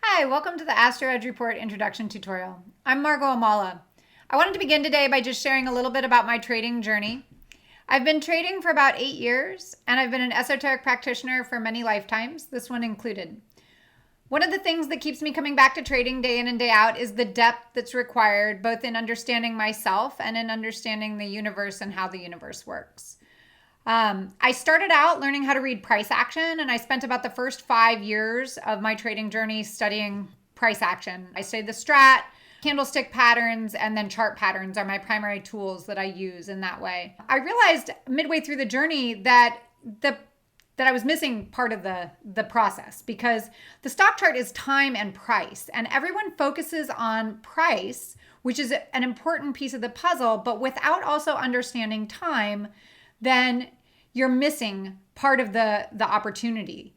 Hi, welcome to the Astro Report introduction tutorial. I'm Margo Amala. I wanted to begin today by just sharing a little bit about my trading journey. I've been trading for about 8 years, and I've been an esoteric practitioner for many lifetimes, this one included. One of the things that keeps me coming back to trading day in and day out is the depth that's required, both in understanding myself and in understanding the universe and how the universe works. I started out learning how to read price action, and I spent about the first 5 years of my trading journey studying price action. I studied the strat, candlestick patterns, and then chart patterns are my primary tools that I use in that way. I realized midway through the journey that I was missing part of the process, because the stock chart is time and price, and everyone focuses on price, which is an important piece of the puzzle, but without also understanding time, then you're missing part of the opportunity.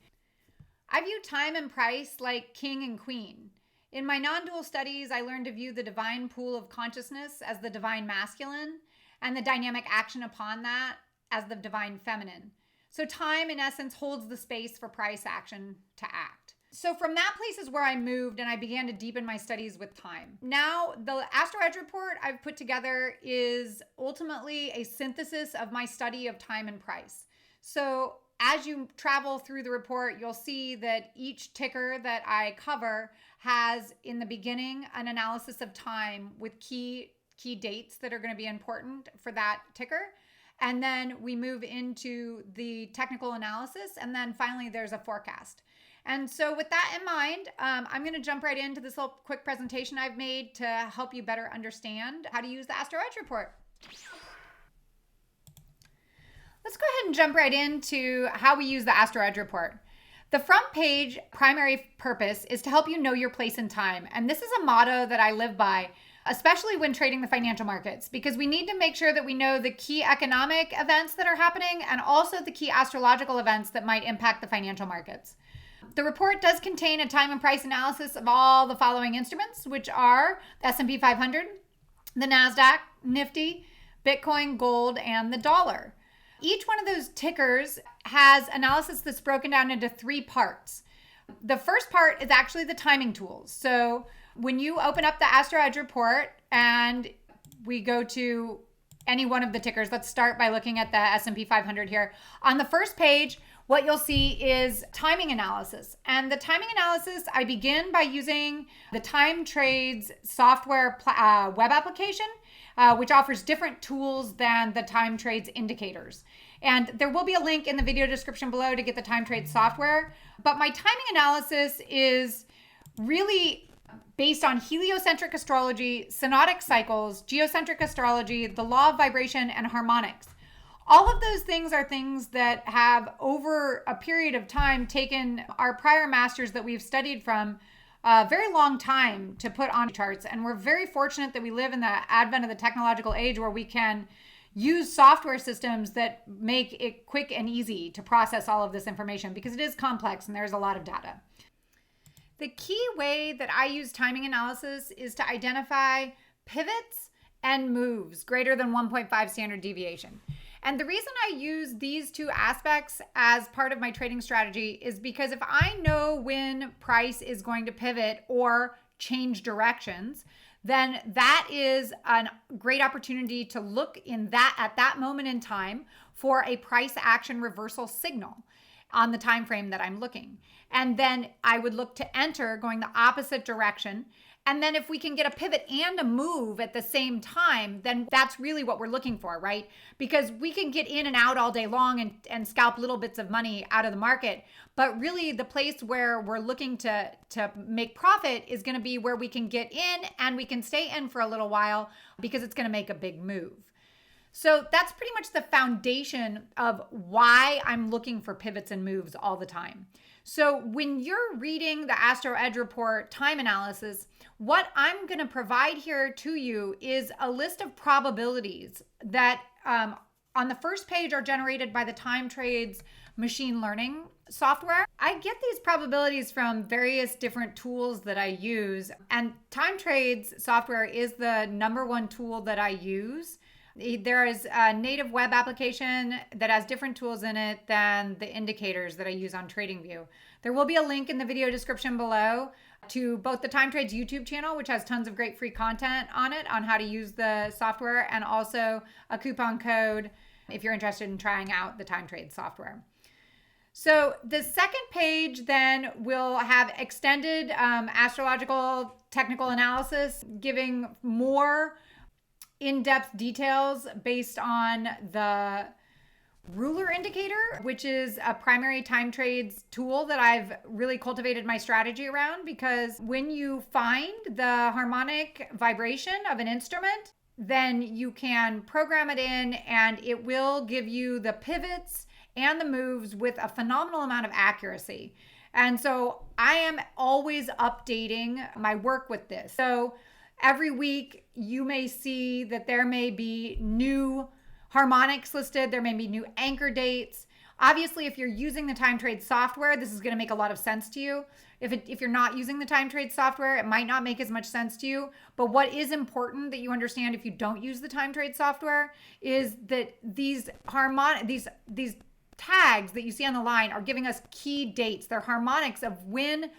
I view time and price like king and queen. In my non-dual studies, I learned to view the divine pool of consciousness as the divine masculine and the dynamic action upon that as the divine feminine. So time, in essence, holds the space for price action to act. So from that place is where I moved, and I began to deepen my studies with time. Now, the Astro Report I've put together is ultimately a synthesis of my study of time and price. So as you travel through the report, you'll see that each ticker that I cover has, in the beginning, an analysis of time with key dates that are going to be important for that ticker. And then we move into the technical analysis, and then finally there's a forecast. And so with that in mind, I'm going to jump right into this little quick presentation I've made to help you better understand how to use the Astro Report. Let's go ahead and jump right into how we use the Astro Report. The front page primary purpose is to help you know your place in time. And this is a motto that I live by, especially when trading the financial markets, because we need to make sure that we know the key economic events that are happening and also the key astrological events that might impact the financial markets. The report does contain a time and price analysis of all the following instruments, which are the S&P 500, the NASDAQ, Nifty, Bitcoin, gold, and the dollar. Each one of those tickers has analysis that's broken down into 3 parts. The first part is actually the timing tools. So when you open up the Astro Report and we go to any one of the tickers, let's start by looking at the S&P 500 here. On the first page, what you'll see is timing analysis. And the timing analysis, I begin by using the Time Trades software web application, which offers different tools than the Time Trades indicators. And there will be a link in the video description below to get the Time Trades software. But my timing analysis is really based on heliocentric astrology, synodic cycles, geocentric astrology, the law of vibration, and harmonics. All of those things are things that have, over a period of time, taken our prior masters that we've studied from a very long time to put on charts. And we're very fortunate that we live in the advent of the technological age where we can use software systems that make it quick and easy to process all of this information, because it is complex and there's a lot of data. The key way that I use timing analysis is to identify pivots and moves greater than 1.5 standard deviation. And the reason I use these 2 aspects as part of my trading strategy is because if I know when price is going to pivot or change directions, then that is a great opportunity to look at that moment in time for a price action reversal signal on the time frame that I'm looking. And then I would look to enter going the opposite direction. And then if we can get a pivot and a move at the same time, then that's really what we're looking for, right? Because we can get in and out all day long and scalp little bits of money out of the market. But really the place where we're looking to make profit is going to be where we can get in and we can stay in for a little while, because it's going to make a big move. So that's pretty much the foundation of why I'm looking for pivots and moves all the time. So when you're reading the Astro Report time analysis, what I'm going to provide here to you is a list of probabilities that on the first page are generated by the Time Trades machine learning software. I get these probabilities from various different tools that I use, and Time Trades software is the number one tool that I use There is a native web application that has different tools in it than the indicators that I use on TradingView. There will be a link in the video description below to both the Time Trades YouTube channel, which has tons of great free content on it on how to use the software, and also a coupon code if you're interested in trying out the Time Trades software. So the second page then will have extended astrological technical analysis, giving more in-depth details based on the ruler indicator, which is a primary time trades tool that I've really cultivated my strategy around, because when you find the harmonic vibration of an instrument, then you can program it in and it will give you the pivots and the moves with a phenomenal amount of accuracy. And so I am always updating my work with this. So every week you may see that there may be new harmonics listed. There may be new anchor dates. Obviously, if you're using the Time Trade software, this is going to make a lot of sense to you. If you're not using the Time Trade software, it might not make as much sense to you. But what is important that you understand if you don't use the Time Trade software is that these tags that you see on the line are giving us key dates. They're harmonics of when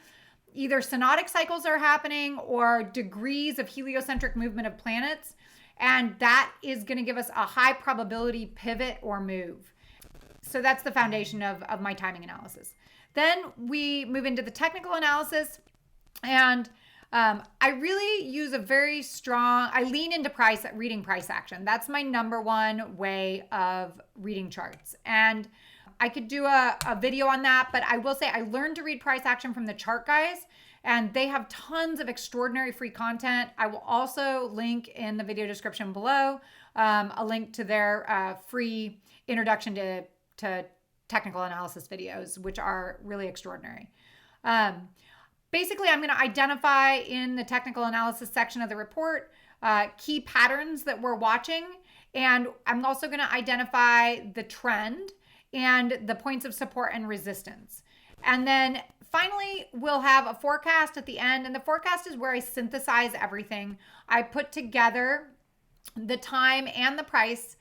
either synodic cycles are happening or degrees of heliocentric movement of planets. And that is going to give us a high probability pivot or move. So that's the foundation of my timing analysis. Then we move into the technical analysis. And I really use I lean into reading price action. That's my number one way of reading charts. And I could do a video on that, but I will say I learned to read price action from the chart guys, and they have tons of extraordinary free content. I will also link in the video description below a link to their free introduction to technical analysis videos, which are really extraordinary. Basically, I'm going to identify in the technical analysis section of the report key patterns that we're watching, and I'm also going to identify the trend and the points of support and resistance. And then finally, we'll have a forecast at the end. And the forecast is where I synthesize everything. I put together the time and the price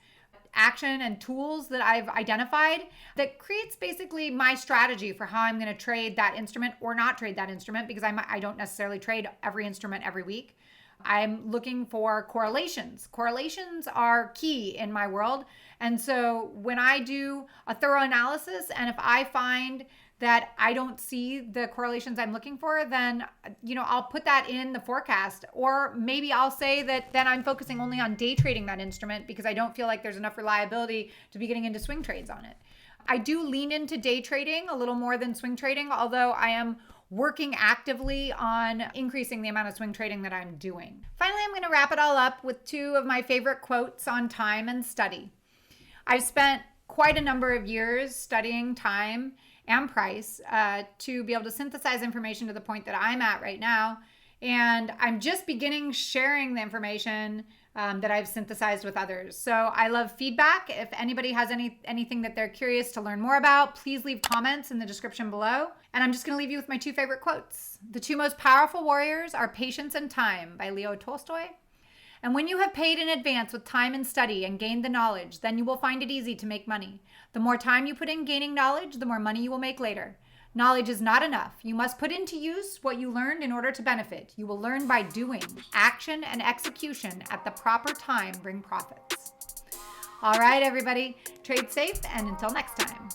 action and tools that I've identified that creates basically my strategy for how I'm going to trade that instrument or not trade that instrument, because I don't necessarily trade every instrument every week. I'm looking for correlations. Correlations are key in my world. And so when I do a thorough analysis, and if I find that I don't see the correlations I'm looking for, then, I'll put that in the forecast. Or maybe I'll say that then I'm focusing only on day trading that instrument because I don't feel like there's enough reliability to be getting into swing trades on it. I do lean into day trading a little more than swing trading, although I am working actively on increasing the amount of swing trading that I'm doing. Finally, I'm going to wrap it all up with two of my favorite quotes on time and study. I've spent quite a number of years studying time and price to be able to synthesize information to the point that I'm at right now. And I'm just beginning sharing the information that I've synthesized with others. So I love feedback. If anybody has anything that they're curious to learn more about, please leave comments in the description below. And I'm just going to leave you with my two favorite quotes. The two most powerful warriors are patience and time by Leo Tolstoy. And when you have paid in advance with time and study and gained the knowledge, then you will find it easy to make money. The more time you put in gaining knowledge, the more money you will make later. Knowledge is not enough. You must put into use what you learned in order to benefit. You will learn by doing. Action and execution at the proper time bring profits. All right, everybody, trade safe, and until next time.